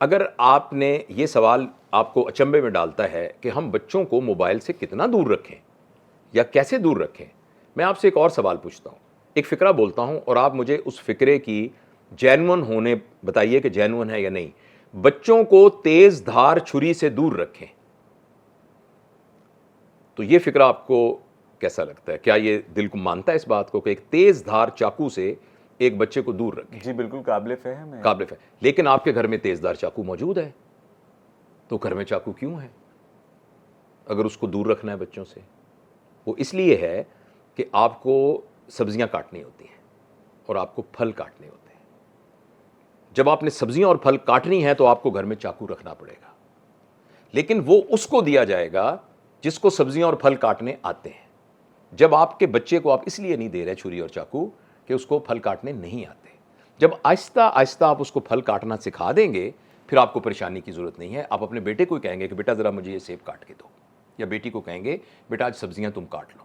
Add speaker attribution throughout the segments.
Speaker 1: اگر آپ نے یہ سوال آپ کو اچنبے میں ڈالتا ہے کہ ہم بچوں کو موبائل سے کتنا دور رکھیں یا کیسے دور رکھیں، میں آپ سے ایک اور سوال پوچھتا ہوں، ایک فقرہ بولتا ہوں اور آپ مجھے اس فقرے کی جینون ہونے بتائیے کہ جینون ہے یا نہیں۔ بچوں کو تیز دھار چھری سے دور رکھیں، تو یہ فقرہ آپ کو کیسا لگتا ہے؟ کیا یہ دل کو مانتا ہے اس بات کو کہ ایک تیز دھار چاقو سے ایک بچے کو دور رکھیں؟
Speaker 2: جی بالکل قابل فہم ہے،
Speaker 1: قابل فہم۔ لیکن آپ کے گھر میں تیز دھار چاقو موجود ہے، تو گھر میں چاقو کیوں ہے اگر اس کو دور رکھنا ہے بچوں سے؟ وہ اس لیے ہے کہ آپ کو سبزیاں کاٹنی ہوتی ہیں اور آپ کو پھل کاٹنے ہوتے ہیں۔ جب آپ نے سبزیاں اور پھل کاٹنی ہے تو آپ کو گھر میں چاقو رکھنا پڑے گا، لیکن وہ اس کو دیا جائے گا جس کو سبزیاں اور پھل کاٹنے آتے ہیں۔ جب آپ کے بچے کو آپ اس لیے نہیں دے رہے چھری اور چاقو کہ اس کو پھل کاٹنے نہیں آتے، جب آہستہ آہستہ آپ اس کو پھل کاٹنا سکھا دیں گے پھر آپ کو پریشانی کی ضرورت نہیں ہے۔ آپ اپنے بیٹے کو کہیں گے کہ بیٹا ذرا مجھے یہ سیب کاٹ کے دو، یا بیٹی کو کہیں گے بیٹا آج سبزیاں تم کاٹ لو۔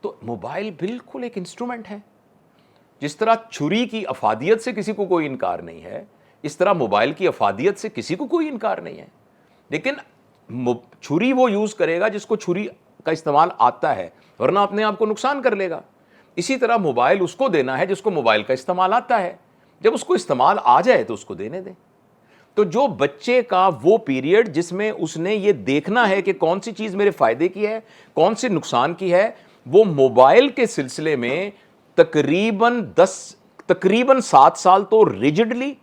Speaker 1: تو موبائل بالکل ایک انسٹرومنٹ ہے۔ جس طرح چھری کی افادیت سے کسی کو کوئی انکار نہیں ہے، اس طرح موبائل کی افادیت سے کسی کو کوئی انکار نہیں ہے، لیکن چھری وہ یوز کرے گا جس کو چھری کا استعمال آتا ہے، ورنہ اپنے آپ کو نقصان کر لے گا۔ اسی طرح موبائل اس کو دینا ہے جس کو موبائل کا استعمال آتا ہے، جب اس کو استعمال آ جائے تو اس کو دینے دیں۔ تو جو بچے کا وہ پیریڈ جس میں اس نے یہ دیکھنا ہے کہ کون سی چیز میرے فائدے کی ہے کون سی نقصان کی ہے، وہ موبائل کے سلسلے میں تقریباً 7 سال تو ریجڈلی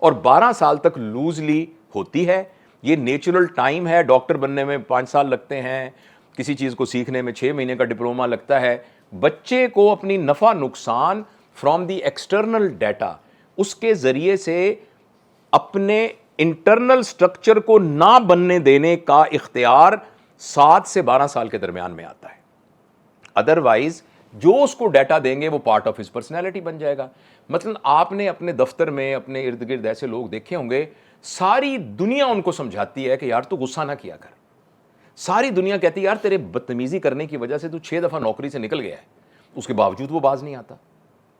Speaker 1: اور 12 سال تک لوزلی ہوتی ہے۔ یہ نیچرل ٹائم ہے، ڈاکٹر بننے میں 5 سال لگتے ہیں، کسی چیز کو سیکھنے میں 6 مہینے کا ڈپلومہ لگتا ہے۔ بچے کو اپنی نفع نقصان فرام دی ایکسٹرنل ڈیٹا، اس کے ذریعے سے اپنے انٹرنل سٹرکچر کو نہ بننے دینے کا اختیار 7 سے 12 سال کے درمیان میں آتا ہے۔ ادروائز جو اس کو ڈیٹا دیں گے وہ پارٹ آف ہز پرسنالٹی بن جائے گا۔ مثلا آپ نے اپنے دفتر میں اپنے ارد گرد ایسے لوگ دیکھے ہوں گے، ساری دنیا ان کو سمجھاتی ہے کہ یار تو غصہ نہ کیا کر، ساری دنیا کہتی ہے یار تیرے بدتمیزی کرنے کی وجہ سے تو 6 دفعہ نوکری سے نکل گیا ہے، اس کے باوجود وہ باز نہیں آتا۔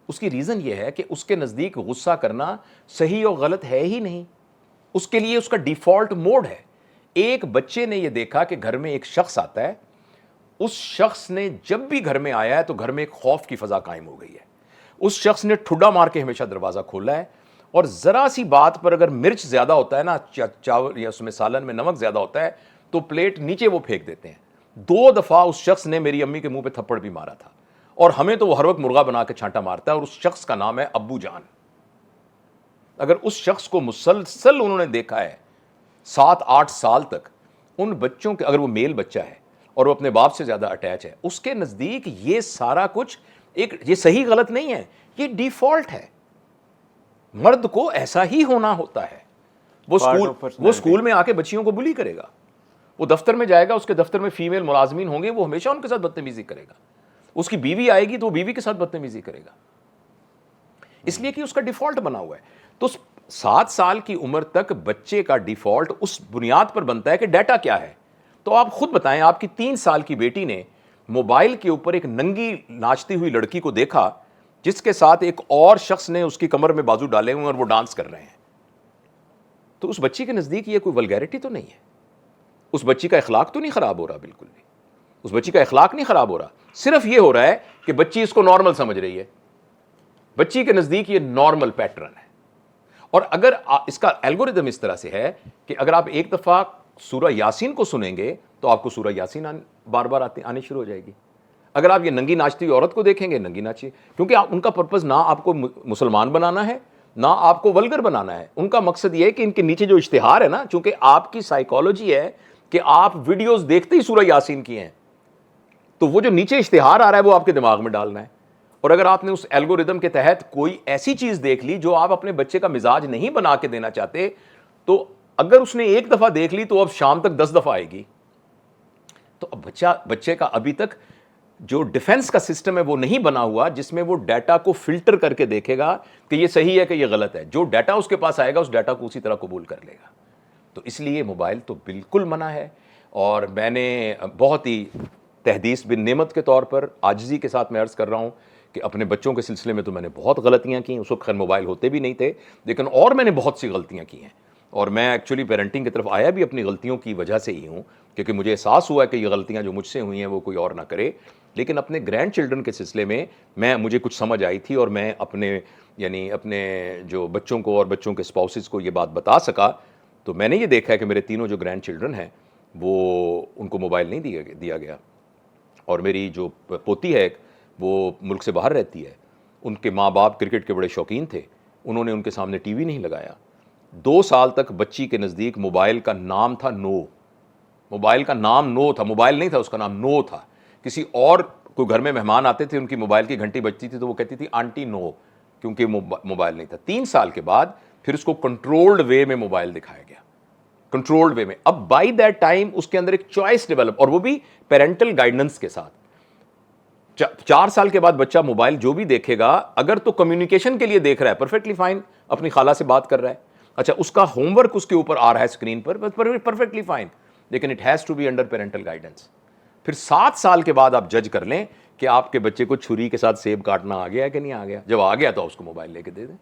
Speaker 1: اس کی ریزن یہ ہے کہ اس کے نزدیک غصہ کرنا صحیح اور غلط ہے ہی نہیں، اس کے لیے اس کا ڈیفالٹ موڈ ہے۔ ایک بچے نے یہ دیکھا کہ گھر میں ایک شخص آتا ہے، اس شخص نے جب بھی گھر میں آیا ہے تو گھر میں ایک خوف کی فضا قائم ہو گئی ہے۔ اس شخص نے ٹھڈا مار کے ہمیشہ دروازہ کھولا ہے، اور ذرا سی بات پر اگر مرچ زیادہ ہوتا ہے نا، چاول یا اس میں سالن میں نمک زیادہ ہوتا ہے تو پلیٹ نیچے وہ پھینک دیتے ہیں۔ 2 دفعہ اس شخص نے میری امی کے منہ پہ تھپڑ بھی مارا تھا، اور ہمیں تو وہ ہر وقت مرغا بنا کے چھانٹا مارتا ہے، اور اس شخص کا نام ہے ابو جان۔ اگر اس شخص کو مسلسل انہوں نے دیکھا ہے 7-8 سال تک، ان بچوں کے اگر وہ میل بچہ ہے اور وہ اپنے باپ سے زیادہ اٹیچ ہے، اس کے نزدیک یہ سارا کچھ یہ صحیح غلط نہیں ہے، یہ ڈیفالٹ ہے۔ مرد کو ایسا ہی ہونا ہوتا ہے۔ وہ اسکول میں آ کے بچیوں کو بلی کرے گا، وہ دفتر میں جائے گا، اس کے دفتر میں فیمیل ملازمین ہوں گے، وہ ہمیشہ ان کے ساتھ بدتمیزی کرے گا۔ اس کی بیوی آئے گی تو وہ بیوی کے ساتھ بدتمیزی کرے گا، اس لیے کہ اس کا ڈیفالٹ بنا ہوا ہے۔ تو 7 سال کی عمر تک بچے کا ڈیفالٹ اس بنیاد پر بنتا ہے کہ ڈیٹا کیا ہے۔ تو آپ خود بتائیں، آپ کی 3 سال کی بیٹی نے موبائل کے اوپر ایک ننگی ناچتی ہوئی لڑکی کو دیکھا جس کے ساتھ ایک اور شخص نے اس کی کمر میں بازو ڈالے ہوئے اور وہ ڈانس کر رہے ہیں، تو اس بچی کے نزدیک یہ کوئی ولگیرٹی تو نہیں ہے، اس بچی کا اخلاق تو نہیں خراب ہو رہا، بالکل بھی اس بچی کا اخلاق نہیں خراب ہو رہا، صرف یہ ہو رہا ہے کہ بچی اس کو نارمل سمجھ رہی ہے، بچی کے نزدیک یہ نارمل پیٹرن ہے۔ اور اگر اس کا الگوریدم اس طرح سے ہے کہ اگر آپ ایک دفعہ سورہ یاسین کو سنیں گے تو آپ کو سورہ یاسین بار بار آنی شروع ہو جائے گی۔ اگر آپ یہ ننگی ناچتی ہوئی عورت کو دیکھیں گے، ننگی ناچی، کیونکہ ان کا پرپز نہ آپ کو مسلمان بنانا ہے نہ آپ کو ولگر بنانا ہے، ان کا مقصد یہ ہے کہ ان کے نیچے جو اشتہار ہے نا، چونکہ آپ کی سائیکالوجی ہے کہ آپ ویڈیوز دیکھتے ہی سورہ یاسین کی ہیں، تو وہ جو نیچے اشتہار آ رہا ہے وہ آپ کے دماغ میں ڈالنا ہے۔ اور اگر آپ نے اس الگوریدم کے تحت کوئی ایسی چیز دیکھ لی جو آپ اپنے بچے کا مزاج نہیں بنا کے دینا چاہتے، تو اگر اس نے ایک دفعہ دیکھ لی تو اب شام تک 10 دفعہ آئے گی۔ تو اب بچے کا ابھی تک جو ڈیفنس کا سسٹم ہے وہ نہیں بنا ہوا جس میں وہ ڈیٹا کو فلٹر کر کے دیکھے گا کہ یہ صحیح ہے کہ یہ غلط ہے۔ جو ڈیٹا اس کے پاس آئے گا اس ڈیٹا کو اسی طرح قبول کر لے گا۔ تو اس لیے موبائل تو بالکل منع ہے، اور میں نے بہت ہی تحدیث بن نعمت کے طور پر عاجزی کے ساتھ میں عرض کر رہا ہوں کہ اپنے بچوں کے سلسلے میں تو میں نے بہت غلطیاں کی، اس وقت خیر موبائل ہوتے بھی نہیں تھے، لیکن اور میں نے بہت سی غلطیاں کی ہیں، اور میں ایکچولی پیرنٹنگ کی طرف آیا بھی اپنی غلطیوں کی وجہ سے ہی ہوں، کیونکہ مجھے احساس ہوا کہ یہ غلطیاں جو مجھ سے ہوئی ہیں وہ کوئی اور نہ کرے. لیکن اپنے گرینڈ چلڈرن کے سلسلے میں مجھے کچھ سمجھ آئی تھی، اور میں اپنے جو بچوں کو اور بچوں کے اسپاؤسز کو یہ بات بتا سکا. تو میں نے یہ دیکھا ہے کہ میرے تینوں جو گرینڈ چلڈرن ہیں وہ ان کو موبائل نہیں دیا گیا. اور میری جو پوتی ہے وہ ملک سے باہر رہتی ہے، ان کے ماں باپ کرکٹ کے بڑے شوقین تھے، انہوں نے ان کے سامنے ٹی وی نہیں لگایا. 2 سال تک بچی کے نزدیک موبائل کا نام تھا نو. موبائل کا نام نو تھا، موبائل نہیں تھا، اس کا نام نو تھا. کسی اور کوئی گھر میں مہمان آتے تھے، ان کی موبائل کی گھنٹی بجتی تھی تو وہ کہتی تھی آنٹی نو، کیونکہ موبائل نہیں تھا. 3 سال کے بعد پھر اس کو کنٹرولڈ وے میں موبائل دکھایا گیا، کنٹرولڈ وے میں. اب بائی دیٹ ٹائم اس کے اندر ایک چوائس ڈیولپ، اور وہ بھی پیرنٹل گائیڈنس کے ساتھ. 4 سال کے بعد بچہ موبائل جو بھی دیکھے گا، اگر تو کمیونیکیشن کے لیے دیکھ رہا ہے پرفیکٹلی فائن، اپنی خالہ سے بات کر رہا ہے، اچھا اس کا ہوم ورک اس کے اوپر آ رہا ہے اسکرین پر، پرفیکٹلی فائن، لیکن it has to be under parental guidance. پھر 7 سال کے بعد آپ جج کر لیں کہ آپ کے بچے کو چھری کے ساتھ سیب کاٹنا آ گیا ہے کہ نہیں آ گیا. جب آ گیا تو اس کو موبائل لے کے دے دیں.